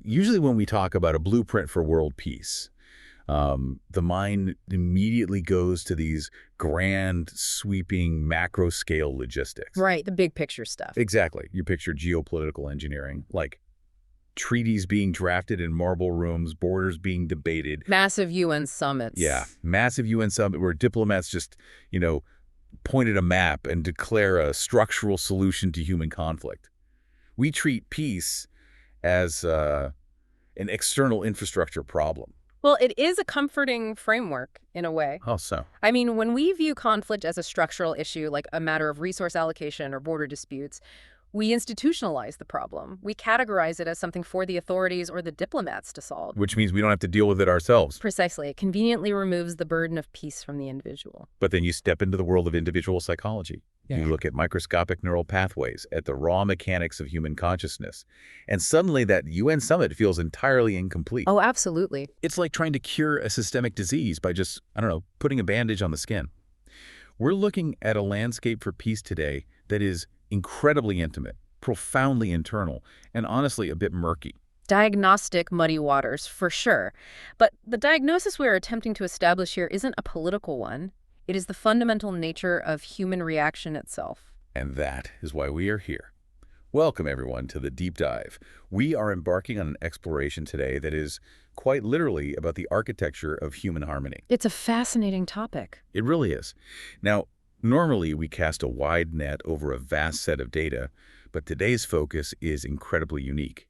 Usually when we talk about a blueprint for world peace, the mind immediately goes to these grand, sweeping, macro-scale logistics. Right, the big picture stuff. Exactly. You picture geopolitical engineering, like treaties being drafted in marble rooms, borders being debated. Massive UN summits. Yeah, massive UN summit where diplomats just, point at a map and declare a structural solution to human conflict. We treat peace as an external infrastructure problem. Well, it is a comforting framework, in a way. How so? I mean, when we view conflict as a structural issue, like a matter of resource allocation or border disputes, we institutionalize the problem. We categorize it as something for the authorities or the diplomats to solve. Which means we don't have to deal with it ourselves. Precisely. It conveniently removes the burden of peace from the individual. But then you step into the world of individual psychology. Yeah. You look at microscopic neural pathways, at the raw mechanics of human consciousness, and suddenly that UN summit feels entirely incomplete. Oh, absolutely. It's like trying to cure a systemic disease by just, putting a bandage on the skin. We're looking at a landscape for peace today that is incredibly intimate, profoundly internal, and honestly a bit murky. Diagnostic muddy waters, for sure. But the diagnosis we're attempting to establish here isn't a political one. It is the fundamental nature of human reaction itself. And that is why we are here. Welcome, everyone, to the Deep Dive. We are embarking on an exploration today that is quite literally about the architecture of human harmony. It's a fascinating topic. It really is. Now, normally we cast a wide net over a vast set of data, but today's focus is incredibly unique.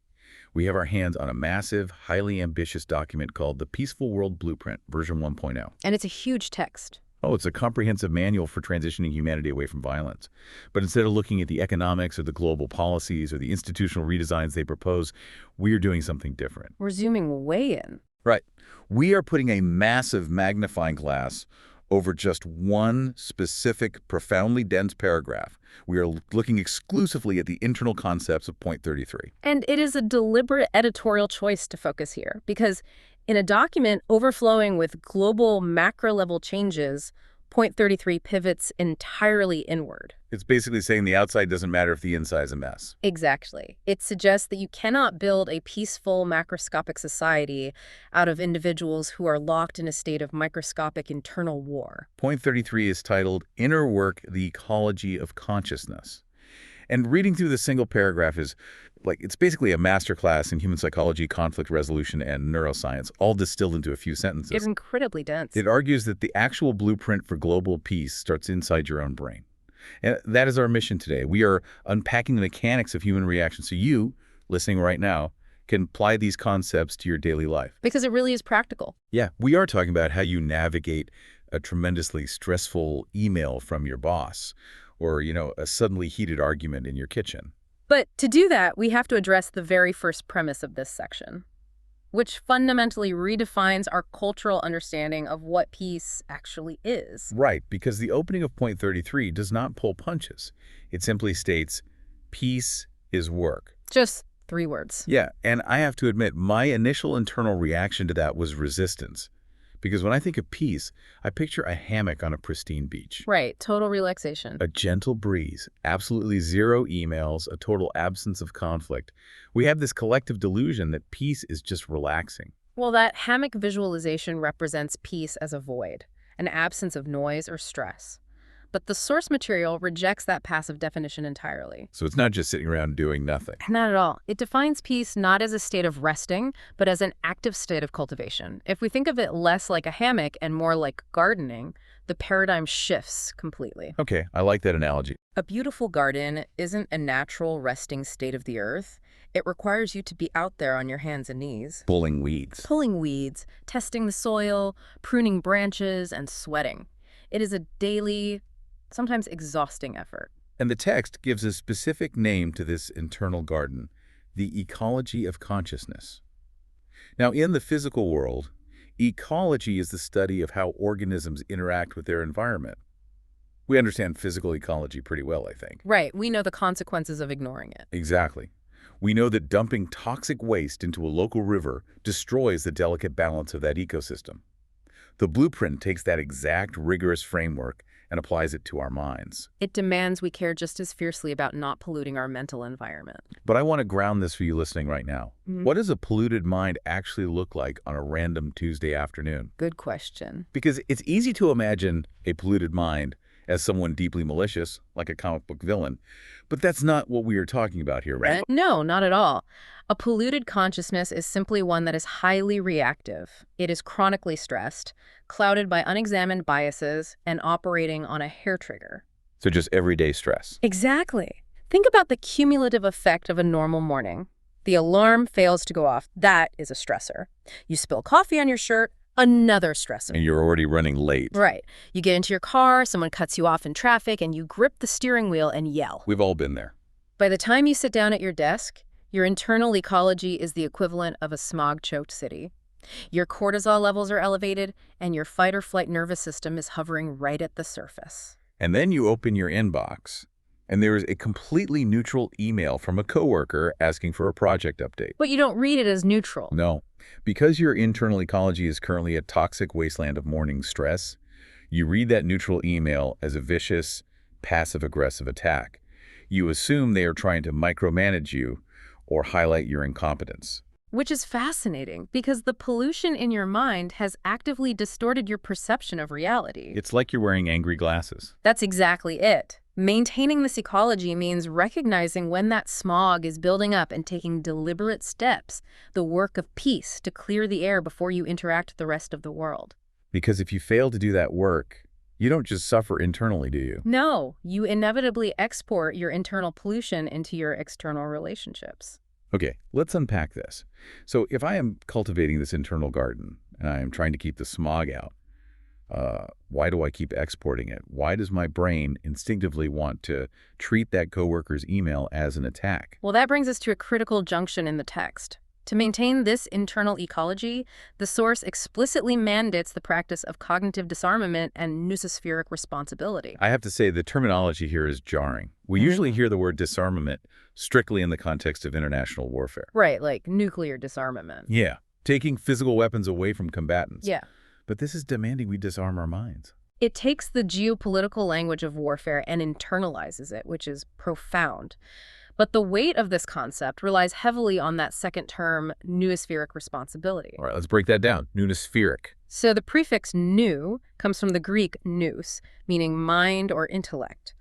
We have our hands on a massive, highly ambitious document called the Peaceful World Blueprint, version 1.0. And it's a huge text. Oh, it's a comprehensive manual for transitioning humanity away from violence. But instead of looking at the economics or the global policies or the institutional redesigns they propose, we are doing something different. We're zooming way in. Right. We are putting a massive magnifying glass over just one specific, profoundly dense paragraph. We are looking exclusively at the internal concepts of point 33. And it is a deliberate editorial choice to focus here, because in a document overflowing with global macro-level changes, point 33 pivots entirely inward. It's basically saying the outside doesn't matter if the inside is a mess. Exactly. It suggests that you cannot build a peaceful macroscopic society out of individuals who are locked in a state of microscopic internal war. Point 33 is titled Inner Work, the Ecology of Consciousness. And reading through this single paragraph is it's basically a masterclass in human psychology, conflict resolution, and neuroscience, all distilled into a few sentences. It's incredibly dense. It argues that the actual blueprint for global peace starts inside your own brain. And that is our mission today. We are unpacking the mechanics of human reaction so you, listening right now, can apply these concepts to your daily life. Because it really is practical. Yeah, we are talking about how you navigate a tremendously stressful email from your boss or, a suddenly heated argument in your kitchen. But to do that, we have to address the very first premise of this section, which fundamentally redefines our cultural understanding of what peace actually is. Right, because the opening of point 33 does not pull punches. It simply states, peace is work. Just 3 words. Yeah, and I have to admit, my initial internal reaction to that was resistance. Because when I think of peace, I picture a hammock on a pristine beach. Right, total relaxation. A gentle breeze, absolutely zero emails, a total absence of conflict. We have this collective delusion that peace is just relaxing. Well, that hammock visualization represents peace as a void, an absence of noise or stress. But the source material rejects that passive definition entirely. So it's not just sitting around doing nothing. Not at all. It defines peace not as a state of resting, but as an active state of cultivation. If we think of it less like a hammock and more like gardening, the paradigm shifts completely. Okay, I like that analogy. A beautiful garden isn't a natural resting state of the earth. It requires you to be out there on your hands and knees. Pulling weeds, testing the soil, pruning branches, and sweating. It is a daily, sometimes exhausting effort. And the text gives a specific name to this internal garden, the ecology of consciousness. Now, in the physical world, ecology is the study of how organisms interact with their environment. We understand physical ecology pretty well, I think. Right. We know the consequences of ignoring it. Exactly. We know that dumping toxic waste into a local river destroys the delicate balance of that ecosystem. The blueprint takes that exact rigorous framework and applies it to our minds. It demands we care just as fiercely about not polluting our mental environment. But I want to ground this for you listening right now. What does a polluted mind actually look like on a random Tuesday afternoon? Good question. Because it's easy to imagine a polluted mind as someone deeply malicious, like a comic book villain. But that's not what we are talking about here, right? No, not at all. A polluted consciousness is simply one that is highly reactive. It is chronically stressed, clouded by unexamined biases, and operating on a hair trigger. So just everyday stress. Exactly. Think about the cumulative effect of a normal morning. The alarm fails to go off. That is a stressor. You spill coffee on your shirt. Another stressor. And you're already running late. Right. You get into your car, someone cuts you off in traffic, and you grip the steering wheel and yell. We've all been there. By the time you sit down at your desk, your internal ecology is the equivalent of a smog-choked city. Your cortisol levels are elevated, and your fight-or-flight nervous system is hovering right at the surface. And then you open your inbox, and there is a completely neutral email from a coworker asking for a project update. But you don't read it as neutral. No. Because your internal ecology is currently a toxic wasteland of morning stress, you read that neutral email as a vicious, passive-aggressive attack. You assume they are trying to micromanage you or highlight your incompetence. Which is fascinating, because the pollution in your mind has actively distorted your perception of reality. It's like you're wearing angry glasses. That's exactly it. Maintaining this ecology means recognizing when that smog is building up and taking deliberate steps, the work of peace, to clear the air before you interact with the rest of the world. Because if you fail to do that work, you don't just suffer internally, do you? No, you inevitably export your internal pollution into your external relationships. Okay, let's unpack this. So if I am cultivating this internal garden and I am trying to keep the smog out, why do I keep exporting it? Why does my brain instinctively want to treat that coworker's email as an attack? Well, that brings us to a critical junction in the text. To maintain this internal ecology, the source explicitly mandates the practice of cognitive disarmament and noosospheric responsibility. I have to say the terminology here is jarring. We usually hear the word disarmament strictly in the context of international warfare. Right, like nuclear disarmament. Yeah, taking physical weapons away from combatants. Yeah. But this is demanding we disarm our minds. It takes the geopolitical language of warfare and internalizes it, which is profound. But the weight of this concept relies heavily on that second term, noospheric responsibility. All right, let's break that down. Noospheric. So the prefix nous comes from the Greek nous, meaning mind or intellect.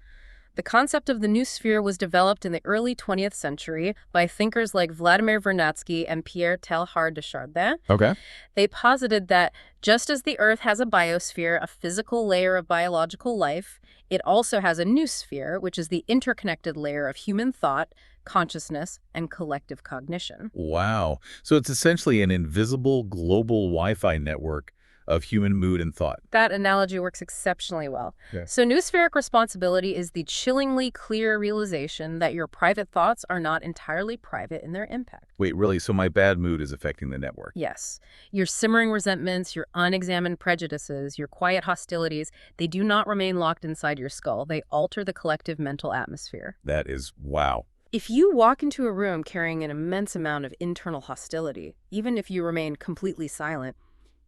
The concept of the noosphere was developed in the early 20th century by thinkers like Vladimir Vernadsky and Pierre Teilhard de Chardin. Okay. They posited that just as the Earth has a biosphere, a physical layer of biological life, it also has a noosphere, which is the interconnected layer of human thought, consciousness, and collective cognition. Wow. So it's essentially an invisible global Wi-Fi network of human mood and thought. That analogy works exceptionally well. Yeah. So noospheric responsibility is the chillingly clear realization that your private thoughts are not entirely private in their impact. Wait, really? So my bad mood is affecting the network? Yes. Your simmering resentments, your unexamined prejudices, your quiet hostilities, they do not remain locked inside your skull. They alter the collective mental atmosphere. That is wow. If you walk into a room carrying an immense amount of internal hostility, even if you remain completely silent,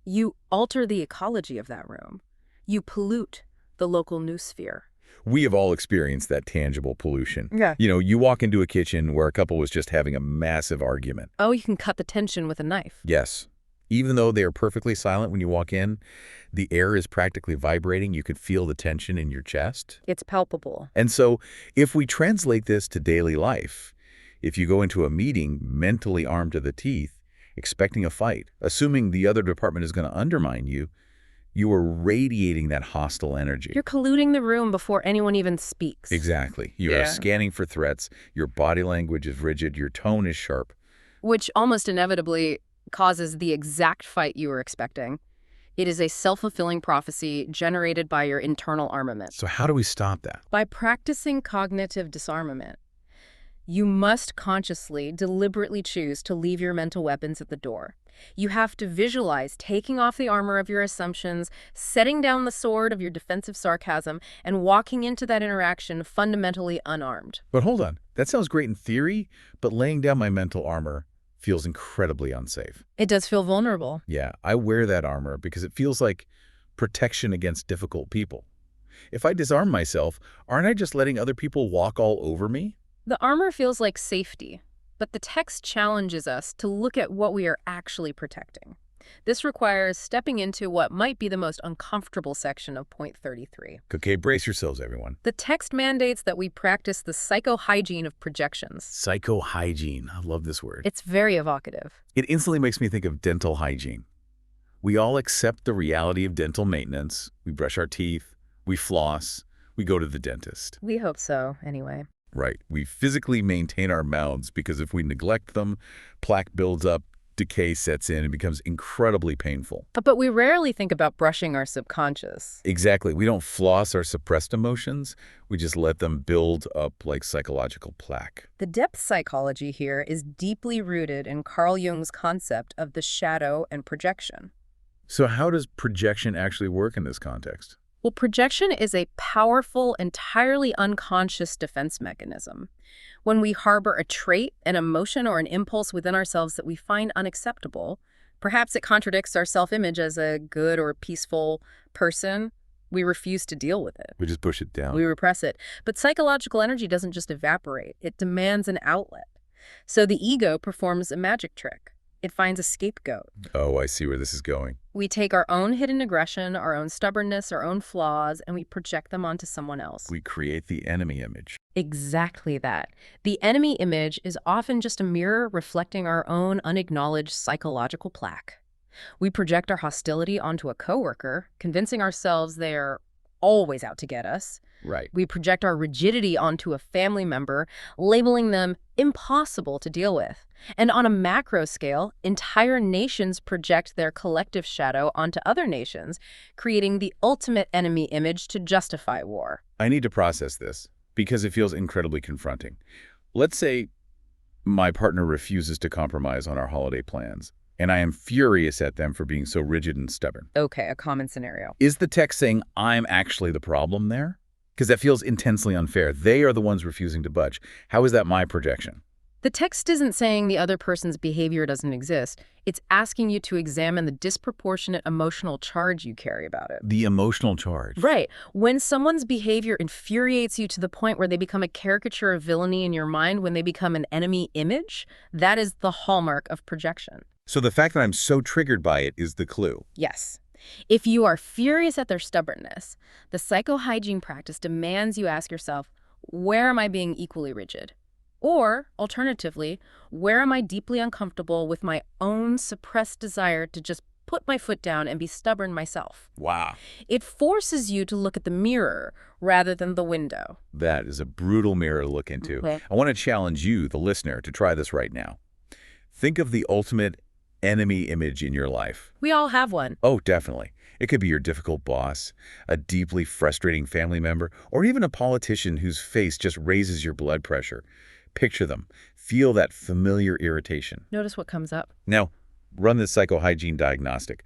you alter the ecology of that room. You pollute the local noosphere. We have all experienced that tangible pollution. Yeah. You know, you walk into a kitchen where a couple was just having a massive argument. Oh, you can cut the tension with a knife. Yes. Even though they are perfectly silent when you walk in, the air is practically vibrating. You could feel the tension in your chest. It's palpable. And so if we translate this to daily life, if you go into a meeting mentally armed to the teeth, expecting a fight, assuming the other department is going to undermine you, you are radiating that hostile energy. You're colluding the room before anyone even speaks. Exactly. You are scanning for threats. Your body language is rigid. Your tone is sharp. Which almost inevitably causes the exact fight you were expecting. It is a self-fulfilling prophecy generated by your internal armament. So how do we stop that? By practicing cognitive disarmament. You must consciously, deliberately choose to leave your mental weapons at the door. You have to visualize taking off the armor of your assumptions, setting down the sword of your defensive sarcasm, and walking into that interaction fundamentally unarmed. But hold on. That sounds great in theory, but laying down my mental armor feels incredibly unsafe. It does feel vulnerable. Yeah, I wear that armor because it feels like protection against difficult people. If I disarm myself, aren't I just letting other people walk all over me? The armor feels like safety, but the text challenges us to look at what we are actually protecting. This requires stepping into what might be the most uncomfortable section of point 33. Okay, brace yourselves, everyone. The text mandates that we practice the psychohygiene of projections. Psychohygiene. I love this word. It's very evocative. It instantly makes me think of dental hygiene. We all accept the reality of dental maintenance. We brush our teeth, we floss, we go to the dentist. We hope so, anyway. Right. We physically maintain our mouths because if we neglect them, plaque builds up, decay sets in, and becomes incredibly painful. But we rarely think about brushing our subconscious. Exactly. We don't floss our suppressed emotions. We just let them build up like psychological plaque. The depth psychology here is deeply rooted in Carl Jung's concept of the shadow and projection. So how does projection actually work in this context? Well, projection is a powerful, entirely unconscious defense mechanism. When we harbor a trait, an emotion, or an impulse within ourselves that we find unacceptable, perhaps it contradicts our self-image as a good or peaceful person, we refuse to deal with it. We just push it down. We repress it. But psychological energy doesn't just evaporate. It demands an outlet. So the ego performs a magic trick. It finds a scapegoat. Oh, I see where this is going. We take our own hidden aggression, our own stubbornness, our own flaws, and we project them onto someone else. We create the enemy image. Exactly that. The enemy image is often just a mirror reflecting our own unacknowledged psychological plaque. We project our hostility onto a coworker, convincing ourselves they're always out to get us. Right. We project our rigidity onto a family member, labeling them impossible to deal with. And on a macro scale, entire nations project their collective shadow onto other nations, creating the ultimate enemy image to justify war. I need to process this because it feels incredibly confronting. Let's say my partner refuses to compromise on our holiday plans, and I am furious at them for being so rigid and stubborn. Okay, a common scenario. Is the text saying I'm actually the problem there? Because that feels intensely unfair. They are the ones refusing to budge. How is that my projection? The text isn't saying the other person's behavior doesn't exist. It's asking you to examine the disproportionate emotional charge you carry about it. The emotional charge. Right. When someone's behavior infuriates you to the point where they become a caricature of villainy in your mind, when they become an enemy image, that is the hallmark of projection. So the fact that I'm so triggered by it is the clue. Yes. If you are furious at their stubbornness, the psychohygiene practice demands you ask yourself, where am I being equally rigid? Or, alternatively, where am I deeply uncomfortable with my own suppressed desire to just put my foot down and be stubborn myself? Wow. It forces you to look at the mirror rather than the window. That is a brutal mirror to look into. Okay. I want to challenge you, the listener, to try this right now. Think of the ultimate enemy image in your life. We all have one. Oh, definitely. It could be your difficult boss, a deeply frustrating family member, or even a politician whose face just raises your blood pressure. Picture them. Feel that familiar irritation. Notice what comes up. Now, run this psychohygiene diagnostic.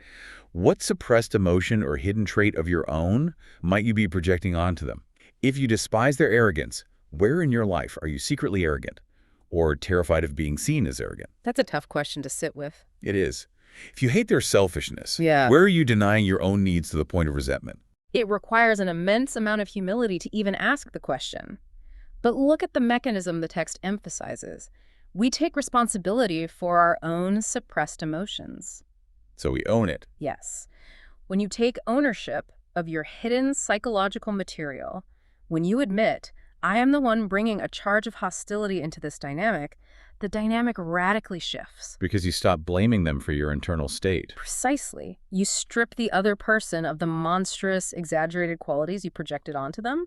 What suppressed emotion or hidden trait of your own might you be projecting onto them? If you despise their arrogance, where in your life are you secretly arrogant or terrified of being seen as arrogant? That's a tough question to sit with. It is. If you hate their selfishness, Yeah. where are you denying your own needs to the point of resentment? It requires an immense amount of humility to even ask the question. But look at the mechanism the text emphasizes. We take responsibility for our own suppressed emotions. So we own it. Yes. When you take ownership of your hidden psychological material, when you admit, I am the one bringing a charge of hostility into this dynamic, the dynamic radically shifts. Because you stop blaming them for your internal state. Precisely. You strip the other person of the monstrous, exaggerated qualities you projected onto them.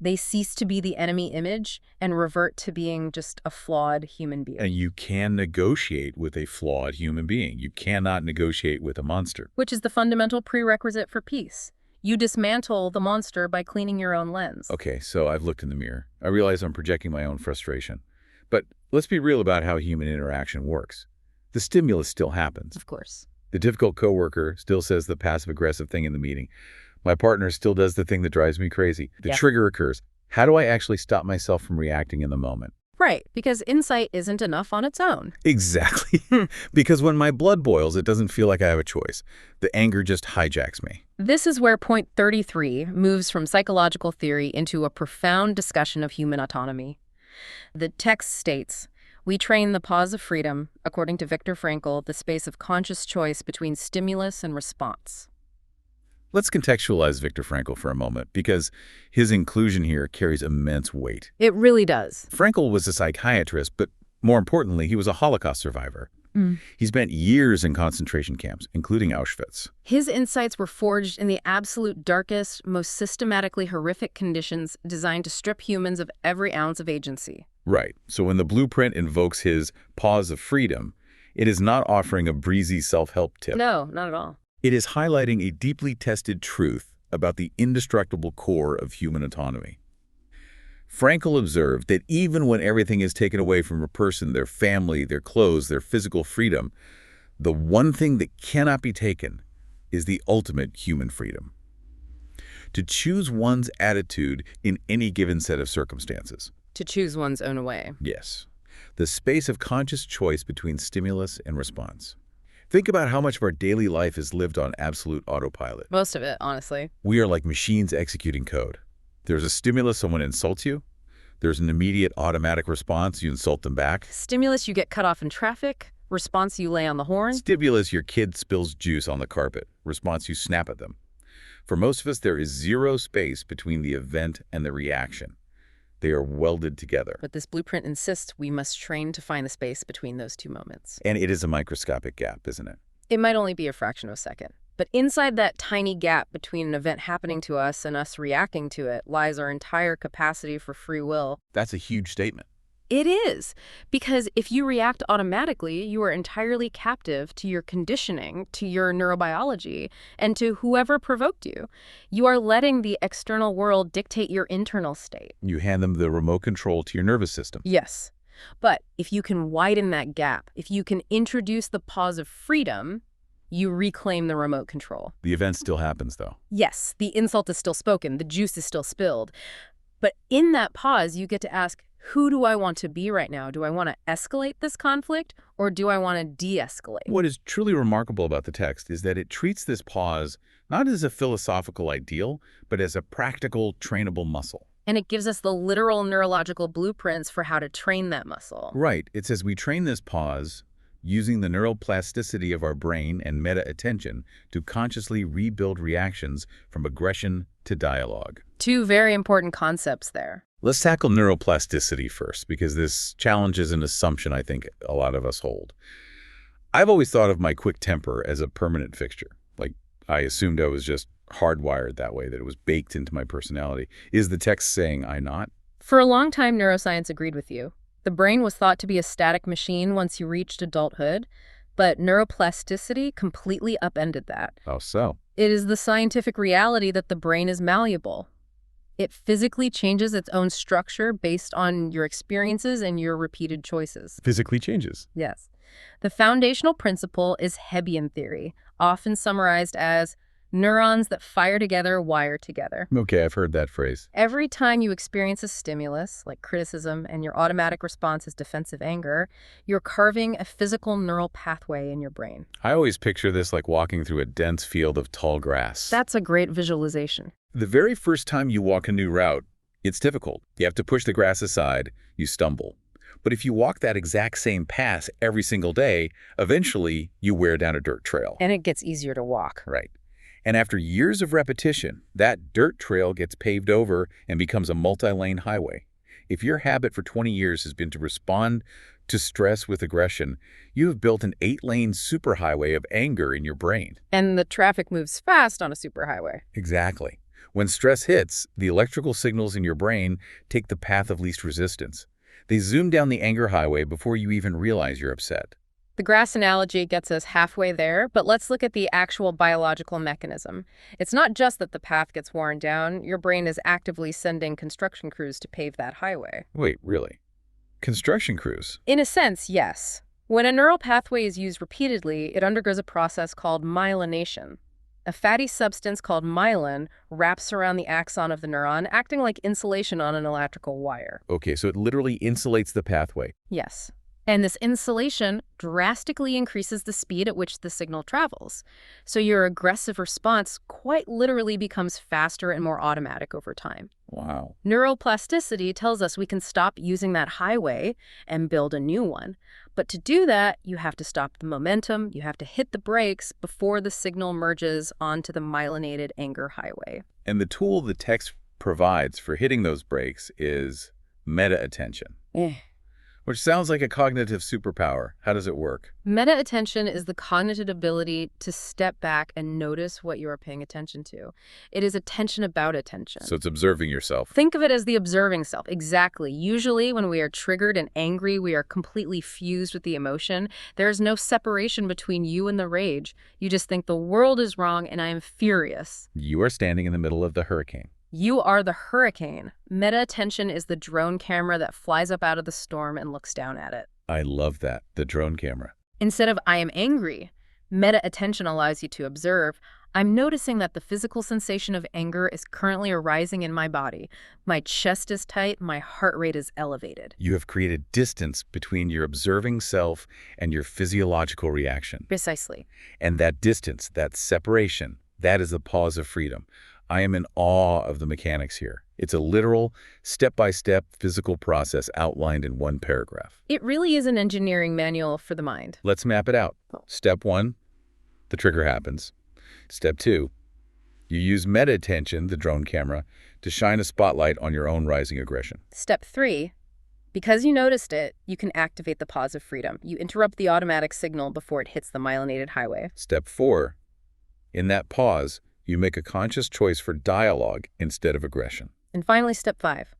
They cease to be the enemy image and revert to being just a flawed human being. And you can negotiate with a flawed human being. You cannot negotiate with a monster. Which is the fundamental prerequisite for peace. You dismantle the monster by cleaning your own lens. Okay, so I've looked in the mirror. I realize I'm projecting my own frustration. But let's be real about how human interaction works. The stimulus still happens. Of course. The difficult coworker still says the passive-aggressive thing in the meeting. My partner still does the thing that drives me crazy. The Yeah. trigger occurs. How do I actually stop myself from reacting in the moment? Right, because insight isn't enough on its own. Exactly. Because when my blood boils, it doesn't feel like I have a choice. The anger just hijacks me. This is where point 33 moves from psychological theory into a profound discussion of human autonomy. The text states, "We train the pause of freedom, according to Viktor Frankl, the space of conscious choice between stimulus and response." Let's contextualize Viktor Frankl for a moment, because his inclusion here carries immense weight. It really does. Frankl was a psychiatrist, but more importantly, he was a Holocaust survivor. He spent years in concentration camps, including Auschwitz. His insights were forged in the absolute darkest, most systematically horrific conditions designed to strip humans of every ounce of agency. Right. So when the blueprint invokes his pause of freedom, it is not offering a breezy self-help tip. No, not at all. It is highlighting a deeply tested truth about the indestructible core of human autonomy. Frankl observed that even when everything is taken away from a person, their family, their clothes, their physical freedom, the one thing that cannot be taken is the ultimate human freedom. To choose one's attitude in any given set of circumstances. To choose one's own way. Yes. The space of conscious choice between stimulus and response. Think about how much of our daily life is lived on absolute autopilot. Most of it, honestly. We are like machines executing code. There's a stimulus, someone insults you. There's an immediate automatic response, you insult them back. Stimulus, you get cut off in traffic. Response, you lay on the horn. Stimulus, your kid spills juice on the carpet. Response, you snap at them. For most of us, there is zero space between the event and the reaction. They are welded together. But this blueprint insists we must train to find the space between those two moments. And it is a microscopic gap, isn't it? It might only be a fraction of a second. But inside that tiny gap between an event happening to us and us reacting to it lies our entire capacity for free will. That's a huge statement. It is, because if you react automatically, you are entirely captive to your conditioning, to your neurobiology, and to whoever provoked you. You are letting the external world dictate your internal state. You hand them the remote control to your nervous system. Yes. But if you can widen that gap, if you can introduce the pause of freedom, you reclaim the remote control. The event still happens, though. Yes, the insult is still spoken, the juice is still spilled. But in that pause, you get to ask, who do I want to be right now? Do I want to escalate this conflict, or do I want to de-escalate? What is truly remarkable about the text is that it treats this pause not as a philosophical ideal, but as a practical, trainable muscle. And it gives us the literal neurological blueprints for how to train that muscle. Right. It says we train this pause using the neuroplasticity of our brain and meta-attention to consciously rebuild reactions from aggression to dialogue. Two very important concepts there. Let's tackle neuroplasticity first, because this challenges an assumption I think a lot of us hold. I've always thought of my quick temper as a permanent fixture. Like, I assumed I was just hardwired that way, that it was baked into my personality. Is the text saying I'm not? For a long time, neuroscience agreed with you. The brain was thought to be a static machine once you reached adulthood, but neuroplasticity completely upended that. How so? It is the scientific reality that the brain is malleable. It physically changes its own structure based on your experiences and your repeated choices. Physically changes. Yes. The foundational principle is Hebbian theory, often summarized as neurons that fire together wire together. Okay, I've heard that phrase. Every time you experience a stimulus, like criticism, and your automatic response is defensive anger, you're carving a physical neural pathway in your brain. I always picture this like walking through a dense field of tall grass. That's a great visualization. The very first time you walk a new route, it's difficult. You have to push the grass aside, you stumble. But if you walk that exact same path every single day, eventually you wear down a dirt trail. And it gets easier to walk. Right. And after years of repetition, that dirt trail gets paved over and becomes a multi-lane highway. If your habit for 20 years has been to respond to stress with aggression, you have built an 8-lane superhighway of anger in your brain. And the traffic moves fast on a superhighway. Exactly. When stress hits, the electrical signals in your brain take the path of least resistance. They zoom down the anger highway before you even realize you're upset. The grass analogy gets us halfway there, but let's look at the actual biological mechanism. It's not just that the path gets worn down. Your brain is actively sending construction crews to pave that highway. Wait, really? Construction crews? In a sense, yes. When a neural pathway is used repeatedly, it undergoes a process called myelination. A fatty substance called myelin wraps around the axon of the neuron, acting like insulation on an electrical wire. Okay, so it literally insulates the pathway. Yes. And this insulation drastically increases the speed at which the signal travels. So your aggressive response quite literally becomes faster and more automatic over time. Wow. Neuroplasticity tells us we can stop using that highway and build a new one. But to do that, you have to stop the momentum, you have to hit the brakes before the signal merges onto the myelinated anger highway. And the tool the text provides for hitting those brakes is meta-attention, which sounds like a cognitive superpower. How does it work? Meta-attention is the cognitive ability to step back and notice what you are paying attention to. It is attention about attention. So it's observing yourself. Think of it as the observing self. Exactly. Usually when we are triggered and angry, we are completely fused with the emotion. There is no separation between you and the rage. You just think the world is wrong and I am furious. You are standing in the middle of the hurricane. You are the hurricane. Meta-attention is the drone camera that flies up out of the storm and looks down at it. I love that, the drone camera. Instead of I am angry, meta-attention allows you to observe, I'm noticing that the physical sensation of anger is currently arising in my body. My chest is tight, my heart rate is elevated. You have created distance between your observing self and your physiological reaction. Precisely. And that distance, that separation, that is the pause of freedom. I am in awe of the mechanics here. It's a literal, step-by-step physical process outlined in one paragraph. It really is an engineering manual for the mind. Let's map it out. Step 1, the trigger happens. Step 2, you use meta-attention, the drone camera, to shine a spotlight on your own rising aggression. Step 3, because you noticed it, you can activate the pause of freedom. You interrupt the automatic signal before it hits the myelinated highway. Step 4, in that pause, you make a conscious choice for dialogue instead of aggression. And finally, step 5.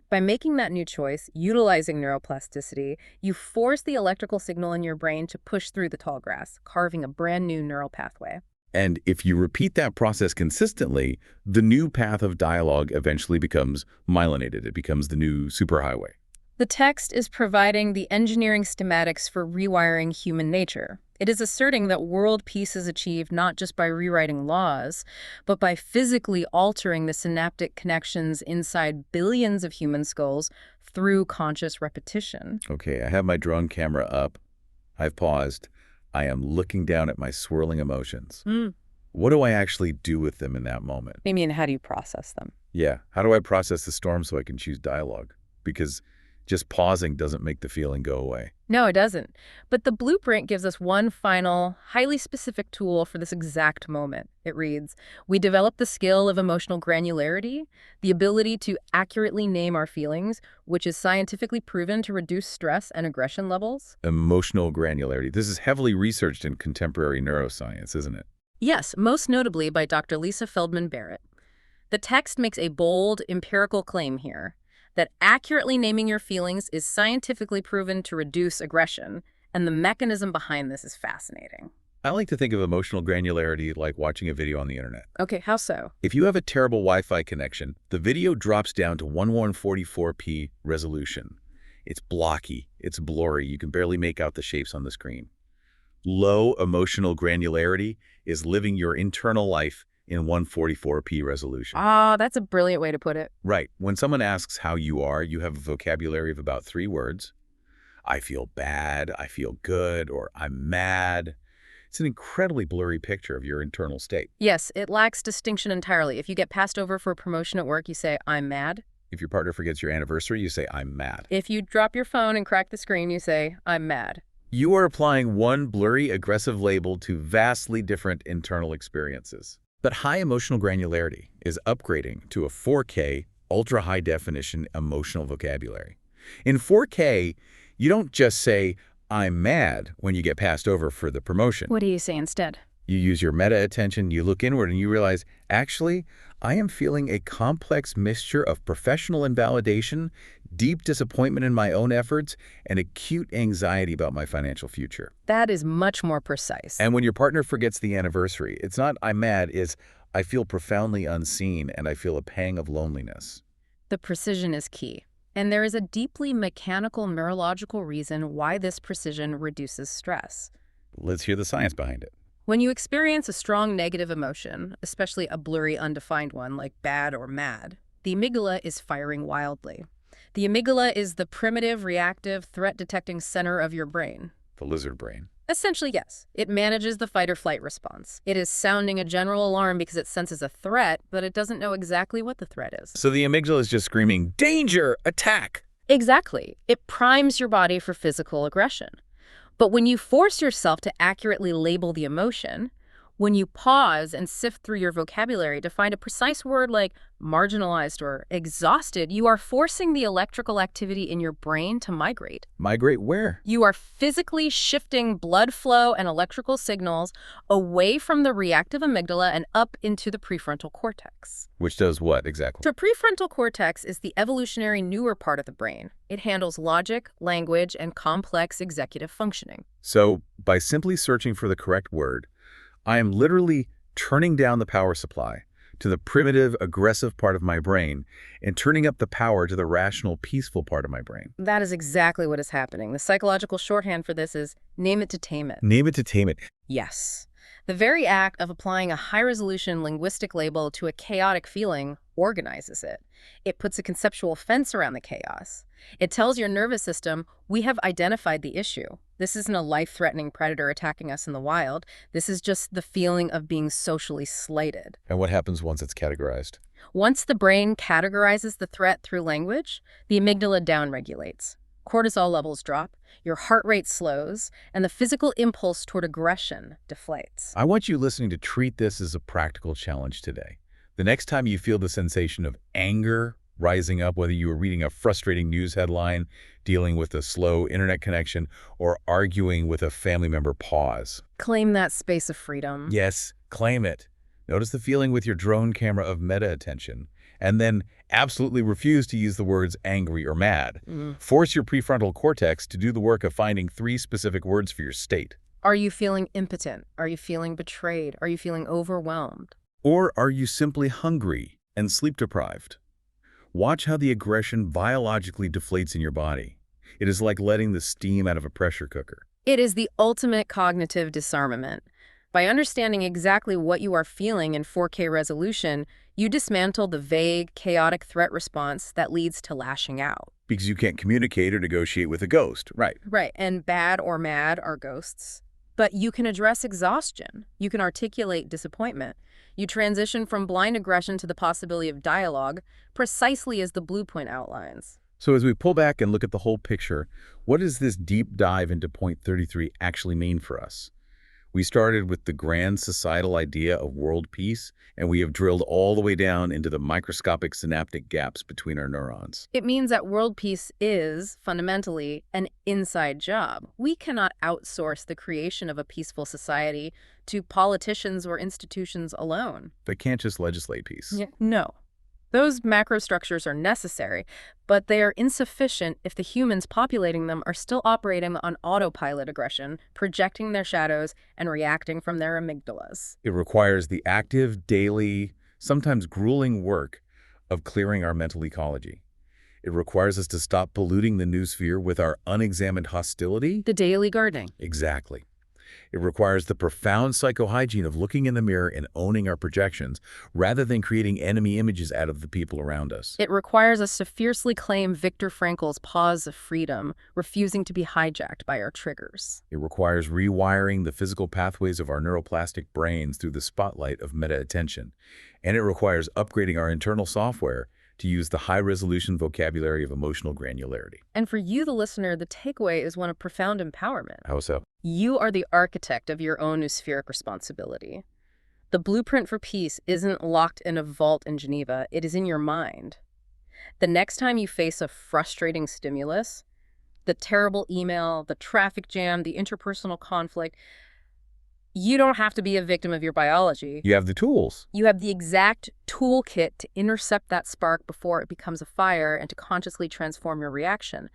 By making that new choice, utilizing neuroplasticity, you force the electrical signal in your brain to push through the tall grass, carving a brand new neural pathway. And if you repeat that process consistently, the new path of dialogue eventually becomes myelinated. It becomes the new superhighway. The text is providing the engineering schematics for rewiring human nature. It is asserting that world peace is achieved not just by rewriting laws, but by physically altering the synaptic connections inside billions of human skulls through conscious repetition. Okay, I have my drone camera up. I've paused. I am looking down at my swirling emotions. What do I actually do with them in that moment? I mean, how do you process them? Yeah, how do I process the storm so I can choose dialogue? Because just pausing doesn't make the feeling go away. No, it doesn't. But the blueprint gives us one final, highly specific tool for this exact moment. It reads, we develop the skill of emotional granularity, the ability to accurately name our feelings, which is scientifically proven to reduce stress and aggression levels. Emotional granularity. This is heavily researched in contemporary neuroscience, isn't it? Yes, most notably by Dr. Lisa Feldman Barrett. The text makes a bold, empirical claim here, that accurately naming your feelings is scientifically proven to reduce aggression, and the mechanism behind this is fascinating. I like to think of emotional granularity like watching a video on the internet. Okay, how so? If you have a terrible Wi-Fi connection, the video drops down to 1144p resolution. It's blocky, it's blurry, you can barely make out the shapes on the screen. Low emotional granularity is living your internal life in 144p resolution. That's a brilliant way to put it. Right. When someone asks how you are, you have a vocabulary of about 3 words. I feel bad, I feel good, or I'm mad. It's an incredibly blurry picture of your internal state. Yes, it lacks distinction entirely. If you get passed over for a promotion at work, you say, I'm mad. If your partner forgets your anniversary, you say, I'm mad. If you drop your phone and crack the screen, you say, I'm mad. You are applying one blurry, aggressive label to vastly different internal experiences. But high emotional granularity is upgrading to a 4K, ultra-high definition emotional vocabulary. In 4K, you don't just say, I'm mad when you get passed over for the promotion. What do you say instead? You use your meta-attention, you look inward, and you realize, actually, I am feeling a complex mixture of professional invalidation, deep disappointment in my own efforts, and acute anxiety about my financial future. That is much more precise. And when your partner forgets the anniversary, it's not I'm mad, it's I feel profoundly unseen and I feel a pang of loneliness. The precision is key. And there is a deeply mechanical neurological reason why this precision reduces stress. Let's hear the science behind it. When you experience a strong negative emotion, especially a blurry, undefined one like bad or mad, the amygdala is firing wildly. The amygdala is the primitive, reactive, threat-detecting center of your brain. The lizard brain. Essentially, yes. It manages the fight-or-flight response. It is sounding a general alarm because it senses a threat, but it doesn't know exactly what the threat is. So the amygdala is just screaming, danger, attack. Exactly. It primes your body for physical aggression. But when you force yourself to accurately label the emotion, when you pause and sift through your vocabulary to find a precise word like marginalized or exhausted, you are forcing the electrical activity in your brain to migrate. Migrate where? You are physically shifting blood flow and electrical signals away from the reactive amygdala and up into the prefrontal cortex. Which does what exactly? The prefrontal cortex is the evolutionary newer part of the brain. It handles logic, language, and complex executive functioning. So by simply searching for the correct word, I am literally turning down the power supply to the primitive, aggressive part of my brain and turning up the power to the rational, peaceful part of my brain. That is exactly what is happening. The psychological shorthand for this is name it to tame it. Name it to tame it. Yes. The very act of applying a high-resolution linguistic label to a chaotic feeling organizes it. It puts a conceptual fence around the chaos. It tells your nervous system, we have identified the issue. This isn't a life-threatening predator attacking us in the wild. This is just the feeling of being socially slighted. And what happens once it's categorized? Once the brain categorizes the threat through language, the amygdala downregulates. Cortisol levels drop, your heart rate slows, and the physical impulse toward aggression deflates. I want you listening to treat this as a practical challenge today. The next time you feel the sensation of anger rising up, whether you are reading a frustrating news headline, dealing with a slow internet connection, or arguing with a family member, pause. Claim that space of freedom. Yes, claim it. Notice the feeling with your drone camera of meta-attention, and then absolutely refuse to use the words angry or mad. Force your prefrontal cortex to do the work of finding 3 specific words for your state. Are you feeling impotent? Are you feeling betrayed? Are you feeling overwhelmed? Or are you simply hungry and sleep-deprived? Watch how the aggression biologically deflates in your body. It is like letting the steam out of a pressure cooker. It is the ultimate cognitive disarmament. By understanding exactly what you are feeling in 4K resolution, you dismantle the vague, chaotic threat response that leads to lashing out. Because you can't communicate or negotiate with a ghost, right? Right, and bad or mad are ghosts. But you can address exhaustion. You can articulate disappointment. You transition from blind aggression to the possibility of dialogue, precisely as the blueprint outlines. So as we pull back and look at the whole picture, what does this deep dive into point 33 actually mean for us? We started with the grand societal idea of world peace, and we have drilled all the way down into the microscopic synaptic gaps between our neurons. It means that world peace is, fundamentally, an inside job. We cannot outsource the creation of a peaceful society to politicians or institutions alone. They can't just legislate peace. No. Those macro structures are necessary, but they are insufficient if the humans populating them are still operating on autopilot aggression, projecting their shadows, and reacting from their amygdalas. It requires the active, daily, sometimes grueling work of clearing our mental ecology. It requires us to stop polluting the noosphere with our unexamined hostility. The daily gardening. Exactly. It requires the profound psychohygiene of looking in the mirror and owning our projections, rather than creating enemy images out of the people around us. It requires us to fiercely claim Viktor Frankl's pause of freedom, refusing to be hijacked by our triggers. It requires rewiring the physical pathways of our neuroplastic brains through the spotlight of meta-attention. And it requires upgrading our internal software to use the high-resolution vocabulary of emotional granularity. And for you, the listener, the takeaway is one of profound empowerment. How so? You are the architect of your own noospheric responsibility. The blueprint for peace isn't locked in a vault in Geneva, it is in your mind. The next time you face a frustrating stimulus, the terrible email, the traffic jam, the interpersonal conflict, you don't have to be a victim of your biology. You have the tools. You have the exact toolkit to intercept that spark before it becomes a fire and to consciously transform your reaction.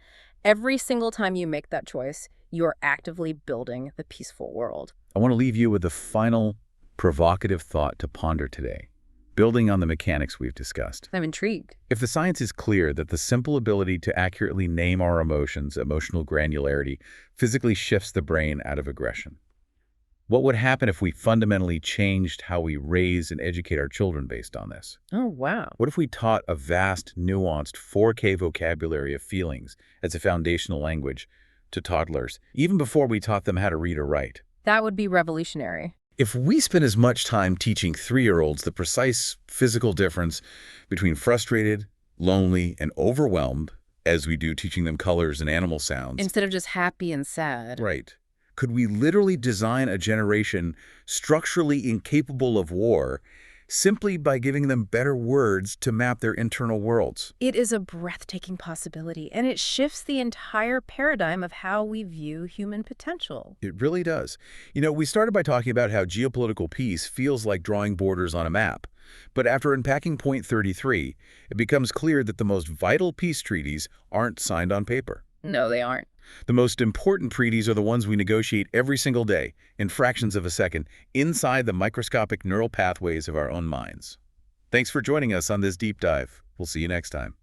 Every single time you make that choice, you are actively building the peaceful world. I want to leave you with a final provocative thought to ponder today, building on the mechanics we've discussed. I'm intrigued. If the science is clear that the simple ability to accurately name our emotions, emotional granularity, physically shifts the brain out of aggression, What would happen if we fundamentally changed how we raise and educate our children based on this? Oh, wow. What if we taught a vast, nuanced 4K vocabulary of feelings as a foundational language to toddlers, even before we taught them how to read or write? That would be revolutionary. If we spend as much time teaching 3-year-olds the precise physical difference between frustrated, lonely, and overwhelmed as we do teaching them colors and animal sounds, Instead of just happy and sad. right, could we literally design a generation structurally incapable of war simply by giving them better words to map their internal worlds? It is a breathtaking possibility, and it shifts the entire paradigm of how we view human potential. It really does. You know, we started by talking about how geopolitical peace feels like drawing borders on a map. But after unpacking point 33, it becomes clear that the most vital peace treaties aren't signed on paper. No, they aren't. The most important treaties are the ones we negotiate every single day, in fractions of a second, inside the microscopic neural pathways of our own minds. Thanks for joining us on this deep dive. We'll see you next time.